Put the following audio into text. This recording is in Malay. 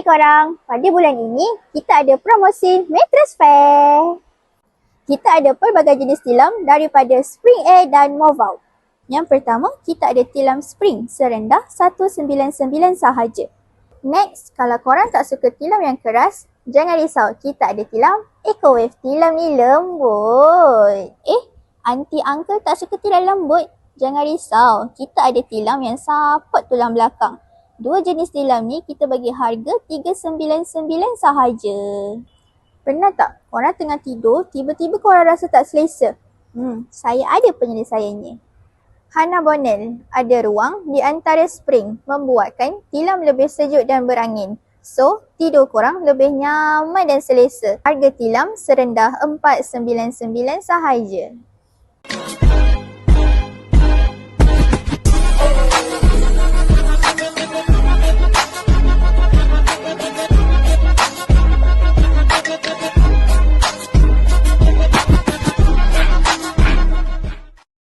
Hai korang, pada bulan ini kita ada promosi Mattress Fair. Kita ada pelbagai jenis tilam daripada Spring Air dan Move Out. Yang pertama, kita ada tilam spring serendah 199 sahaja. Next, kalau korang tak suka tilam yang keras, jangan risau, kita ada tilam Eco Wave. Tilam ni lembut. Aunty uncle tak suka tilam lembut? Jangan risau, kita ada tilam yang support tulang belakang. Dua jenis tilam ni kita bagi harga 399 sahaja. Pernah tak korang tengah tidur, tiba-tiba korang rasa tak selesa? Saya ada penyelesaiannya. Hana Bonel ada ruang di antara spring membuatkan tilam lebih sejuk dan berangin. So, tidur korang lebih nyaman dan selesa. Harga tilam serendah 499 sahaja.